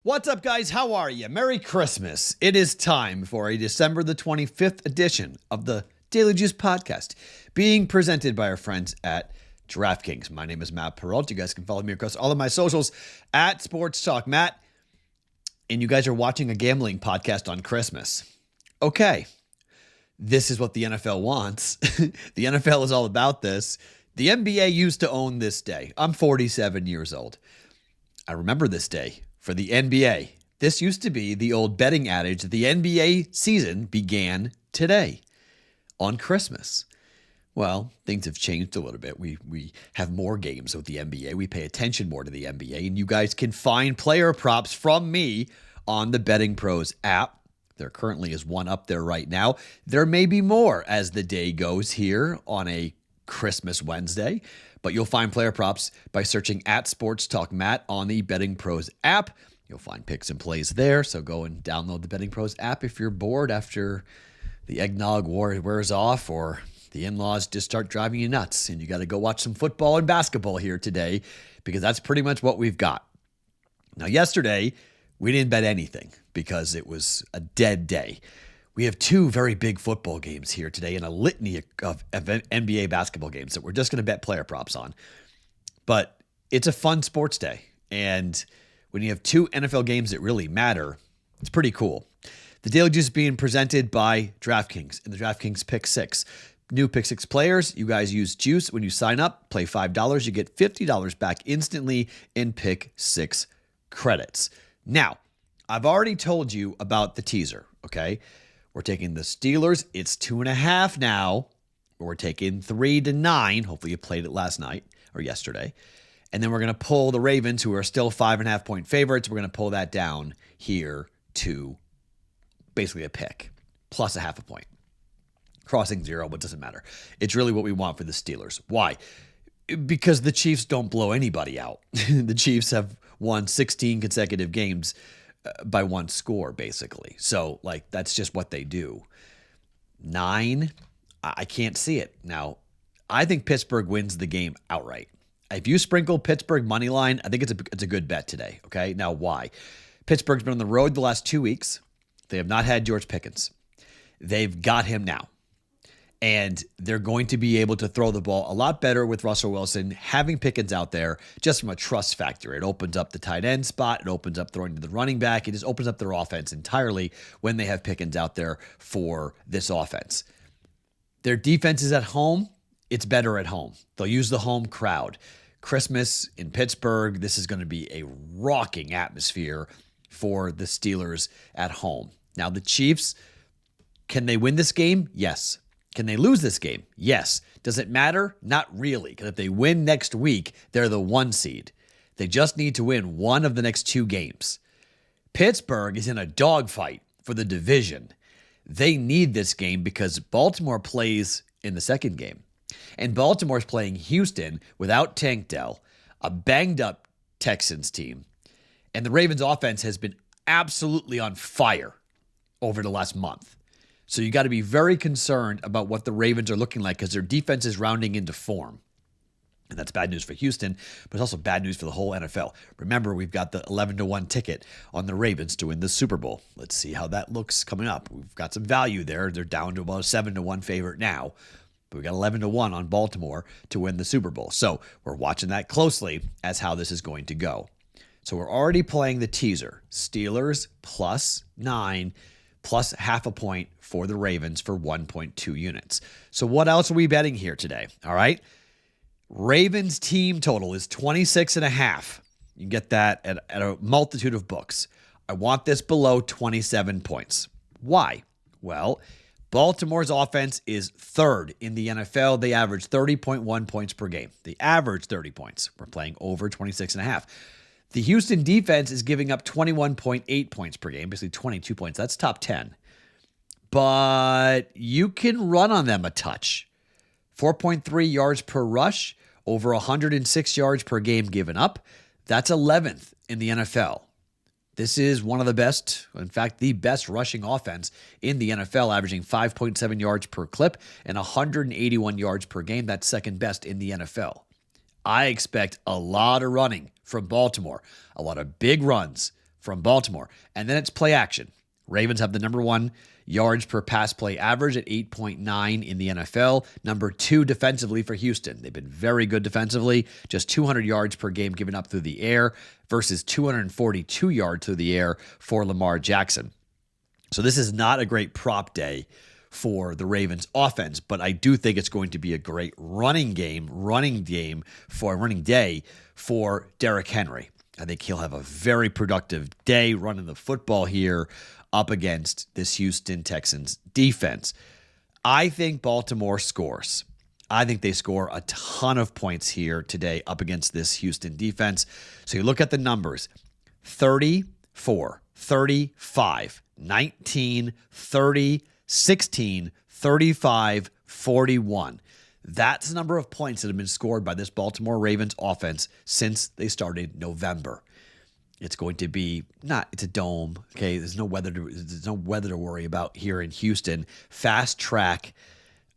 What's up, guys? How are you? Merry Christmas. It is time for a December the 25th edition of the Daily Juice Podcast, being presented by our friends at DraftKings. My name is Matt Perrault. You guys can follow me across all of my socials at Sports Talk Matt. And you guys are watching a gambling podcast on Christmas. Okay. This is what the NFL wants. The NFL is all about this. The NBA used to own this day. I'm 47 years old. I remember this day. For the NBA, this used to be the old betting adage that the NBA season began today, on Christmas. Well, things have changed a little bit. We have more games with the NBA. We pay attention more to the NBA, and you guys can find player props from me on the BettingPros app. There currently is one up there right now. There may be more as the day goes here on a Christmas Wednesday. But you'll find player props by searching at Sports Talk Matt on the Betting Pros app. You'll find picks and plays there. So go and download the Betting Pros app if you're bored after the eggnog wears off or the in-laws just start driving you nuts and you got to go watch some football and basketball here today, because that's pretty much what we've got. Now, yesterday, we didn't bet anything because it was a dead day. We have two very big football games here today and a litany of NBA basketball games that we're just going to bet player props on. But it's a fun sports day. And when you have two NFL games that really matter, it's pretty cool. The Daily Juice is being presented by DraftKings and the DraftKings Pick 6. New Pick 6 players, you guys use Juice when you sign up. Play $5, you get $50 back instantly in Pick 6 credits. Now, I've already told you about the teaser, okay? We're taking the Steelers. It's 2.5 now. We're taking 3 to 9. Hopefully you played it last night or yesterday. And then we're going to pull the Ravens, who are still 5.5 point favorites. We're going to pull that down here to basically a pick plus a half a point. Crossing zero, but doesn't matter. It's really what we want for the Steelers. Why? Because the Chiefs don't blow anybody out. The Chiefs have won 16 consecutive games by one score, basically. So, that's just what they do. 9, I can't see it. Now, I think Pittsburgh wins the game outright. If you sprinkle Pittsburgh money line, I think it's a good bet today, okay? Now, why? Pittsburgh's been on the road the last 2 weeks. They have not had George Pickens. They've got him now. And they're going to be able to throw the ball a lot better with Russell Wilson having Pickens out there just from a trust factor. It opens up the tight end spot. It opens up throwing to the running back. It just opens up their offense entirely when they have Pickens out there for this offense. Their defense is at home. It's better at home. They'll use the home crowd. Christmas in Pittsburgh, this is going to be a rocking atmosphere for the Steelers at home. Now, the Chiefs, can they win this game? Yes. Can they lose this game? Yes. Does it matter? Not really, because if they win next week, they're the 1 seed. They just need to win one of the next 2 games. Pittsburgh is in a dogfight for the division. They need this game because Baltimore plays in the second game. And Baltimore's playing Houston without Tank Dell, a banged-up Texans team. And the Ravens' offense has been absolutely on fire over the last month. So you got to be very concerned about what the Ravens are looking like because their defense is rounding into form. And that's bad news for Houston, but it's also bad news for the whole NFL. Remember, we've got the 11-1 ticket on the Ravens to win the Super Bowl. Let's see how that looks coming up. We've got some value there. They're down to about a 7-1 favorite now. But we got 11-1 on Baltimore to win the Super Bowl. So we're watching that closely as how this is going to go. So we're already playing the teaser. Steelers plus 9 plus half a point for the Ravens for 1.2 units. So what else are we betting here today? All right. Ravens team total is 26.5. You can get that at a multitude of books. I want this below 27 points. Why? Well, Baltimore's offense is 3rd in the NFL. They average 30.1 points per game. They average 30 points. We're playing over 26.5. The Houston defense is giving up 21.8 points per game, basically 22 points. That's top 10. But you can run on them a touch. 4.3 yards per rush, over 106 yards per game given up. That's 11th in the NFL. This is one of the best, in fact, the best rushing offense in the NFL, averaging 5.7 yards per clip and 181 yards per game. That's second best in the NFL. I expect a lot of running from Baltimore, a lot of big runs, from Baltimore. And then it's play action. Ravens have the number 1 yards per pass play average at 8.9 in the NFL. Number 2 defensively for Houston. They've been very good defensively, just 200 yards per game given up through the air versus 242 yards through the air for Lamar Jackson. So this is not a great prop day for the Ravens offense, but I do think it's going to be a great running day for Derrick Henry. I think he'll have a very productive day running the football here up against this Houston Texans defense. I think Baltimore scores. I think they score a ton of points here today up against this Houston defense. So you look at the numbers: 34, 35, 19, 30, 16, 35, 41. That's the number of points that have been scored by this Baltimore Ravens offense since they started November. It's going to be it's a dome. Okay, there's no weather to worry about here in Houston. Fast track.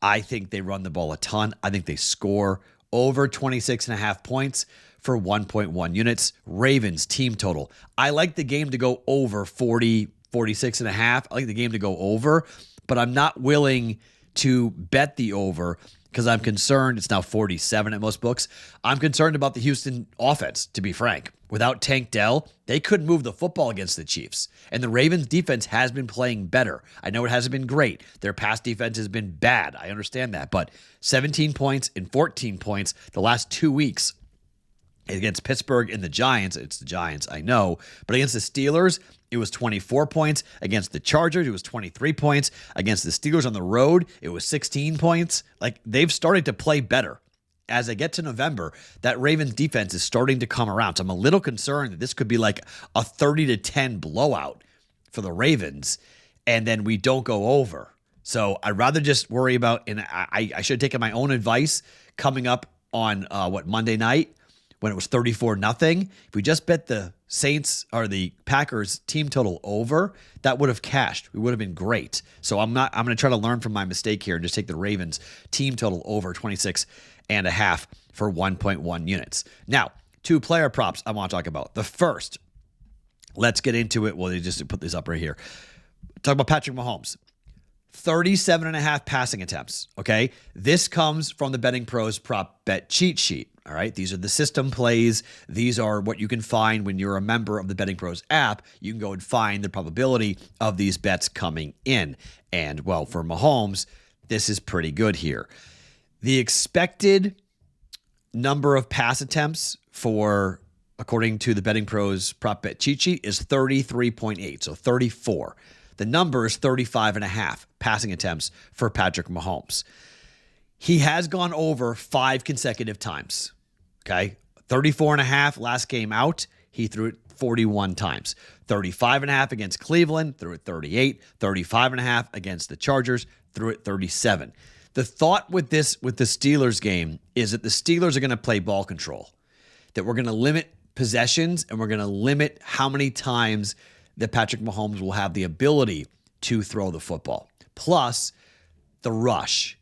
I think they run the ball a ton. I think they score over 26.5 points for 1.1 units. Ravens team total. I like the game to go over 40, 46.5. I like the game to go over, but I'm not willing to bet the over because I'm concerned. It's now 47 at most books. I'm concerned about the Houston offense, to be frank. Without Tank Dell, they couldn't move the football against the Chiefs. And the Ravens defense has been playing better. I know it hasn't been great. Their pass defense has been bad. I understand that. But 17 points and 14 points the last 2 weeks against Pittsburgh and the Giants. It's the Giants, I know. But against the Steelers, it was 24 points. Against the Chargers, it was 23 points. Against the Steelers on the road, it was 16 points. Like, they've started to play better. As I get to November, that Ravens defense is starting to come around. So I'm a little concerned that this could be like a 30-10 blowout for the Ravens, and then we don't go over. So I'd rather just worry about, and I should have taken my own advice coming up on Monday night when it was 34-0. If we just bet the Saints or the Packers team total over, that would have cashed. We would have been great. So I'm going to try to learn from my mistake here and just take the Ravens team total over 26.5 for 1.1 units. Now, 2 player props I want to talk about. The first, let's get into it. Well, they just put this up right here. Talk about Patrick Mahomes. 37.5 passing attempts, okay? This comes from the BettingPros prop bet cheat sheet, all right? These are the system plays. These are what you can find when you're a member of the BettingPros app. You can go and find the probability of these bets coming in. And, well, for Mahomes, this is pretty good here. The expected number of pass attempts for, according to the BettingPros prop bet cheat sheet, is 33.8, so 34. The number is 35.5 passing attempts for Patrick Mahomes. He has gone over 5 consecutive times, okay? 34.5 last game out, he threw it 41 times. 35.5 against Cleveland, threw it 38. 35.5 against the Chargers, threw it 37. The thought with the Steelers game is that the Steelers are going to play ball control, that we're going to limit possessions and we're going to limit how many times that Patrick Mahomes will have the ability to throw the football. Plus, the rush.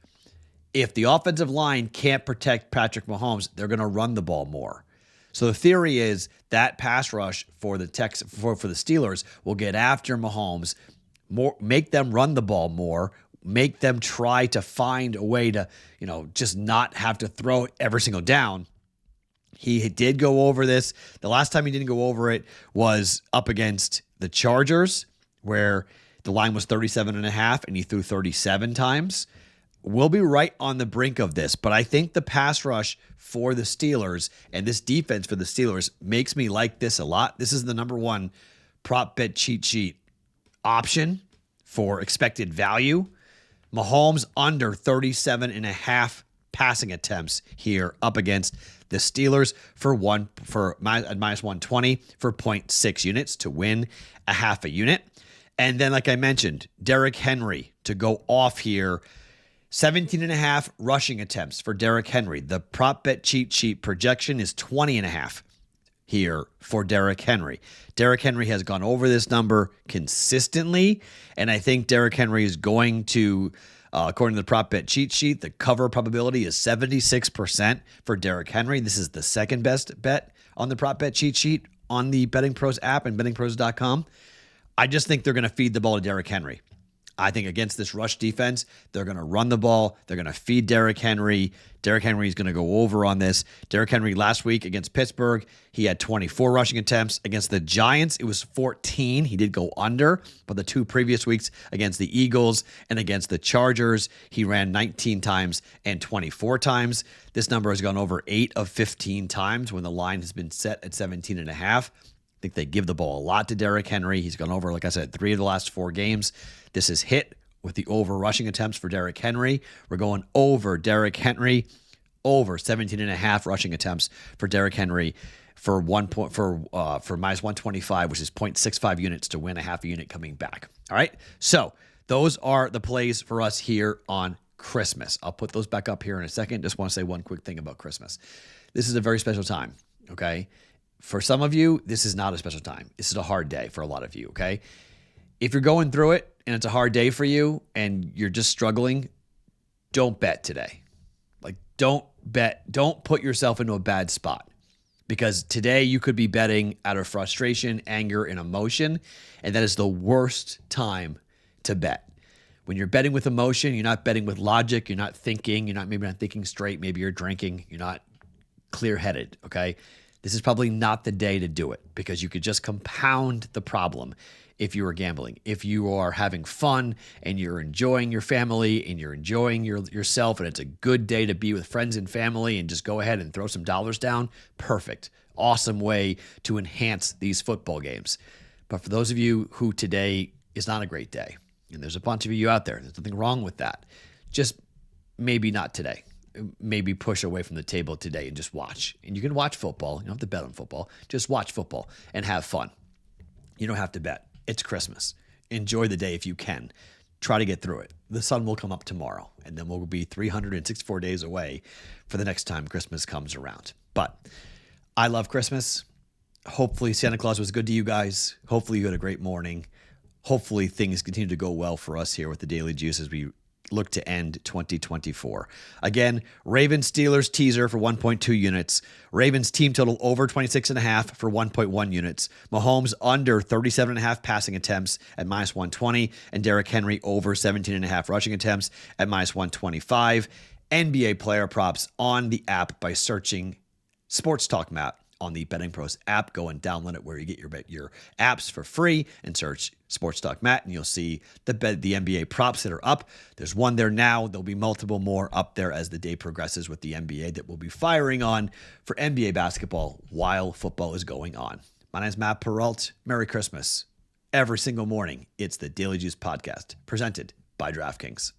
If the offensive line can't protect Patrick Mahomes, they're going to run the ball more. So the theory is that pass rush for the for the Steelers will get after Mahomes, make them run the ball more, make them try to find a way to, just not have to throw every single down. He did go over this. The last time he didn't go over it was up against the Chargers, where the line was 37.5 and he threw 37 times. We'll be right on the brink of this, but I think the pass rush for the Steelers and this defense for the Steelers makes me like this a lot. This is the number 1 prop bet cheat sheet option for expected value. Mahomes under 37.5 passing attempts here up against the Steelers for minus 120 for 0.6 units to win a half a unit. And then, like I mentioned, Derrick Henry to go off here. 17.5 rushing attempts for Derrick Henry. The prop bet cheat sheet projection is 20.5 here for Derrick Henry. Derrick Henry has gone over this number consistently, and I think Derrick Henry is going to, according to the prop bet cheat sheet, the cover probability is 76% for Derrick Henry. This is the second best bet on the prop bet cheat sheet on the BettingPros app and bettingpros.com. I just think they're going to feed the ball to Derrick Henry. I think against this rush defense, they're going to run the ball. They're going to feed Derrick Henry. Derrick Henry is going to go over on this. Derrick Henry last week against Pittsburgh, he had 24 rushing attempts. Against the Giants, it was 14. He did go under, but the 2 previous weeks against the Eagles and against the Chargers, he ran 19 times and 24 times. This number has gone over 8 of 15 times when the line has been set at 17.5. I think they give the ball a lot to Derrick Henry. He's gone over, like I said, 3 of the last 4 games. This is hit with the over rushing attempts for Derrick Henry. We're going over Derrick Henry, over 17.5 rushing attempts for Derrick Henry for minus 125, which is 0.65 units to win a half a unit coming back. All right. So those are the plays for us here on Christmas. I'll put those back up here in a second. Just want to say one quick thing about Christmas. This is a very special time. Okay. For some of you, this is not a special time. This is a hard day for a lot of you. Okay. If you're going through it and it's a hard day for you and you're just struggling, don't bet today. Like, don't bet. Don't put yourself into a bad spot, because today you could be betting out of frustration, anger, and emotion, and that is the worst time to bet. When you're betting with emotion, you're not betting with logic. You're not thinking. Maybe not thinking straight. Maybe you're drinking. You're not clear-headed, okay? This is probably not the day to do it, because you could just compound the problem if you are gambling. If you are having fun and you're enjoying your family and you're enjoying yourself and it's a good day to be with friends and family and just go ahead and throw some dollars down, perfect. Awesome way to enhance these football games. But for those of you who today is not a great day, and there's a bunch of you out there, there's nothing wrong with that, just maybe not today. Maybe push away from the table today and just watch. And you can watch football. You don't have to bet on football. Just watch football and have fun. You don't have to bet. It's Christmas. Enjoy the day if you can. Try to get through it. The sun will come up tomorrow, and then we'll be 364 days away for the next time Christmas comes around. But I love Christmas. Hopefully Santa Claus was good to you guys. Hopefully you had a great morning. Hopefully things continue to go well for us here with the Daily Juice as we look to end 2024. Again, Ravens Steelers teaser for 1.2 units. Ravens team total over 26.5 for 1.1 units. Mahomes under 37.5 passing attempts at minus 120, and Derrick Henry over 17.5 rushing attempts at minus 125. NBA player props on the app by searching Sports Talk Map on the BettingPros app. Go and download it where you get your apps for free and search Sports Talk Matt, and you'll see the NBA props that are up. There's one there now. There'll be multiple more up there as the day progresses with the NBA that we'll be firing on for NBA basketball while football is going on. My name is Matt Peralt. Merry Christmas. Every single morning, it's the Daily Juice Podcast presented by DraftKings.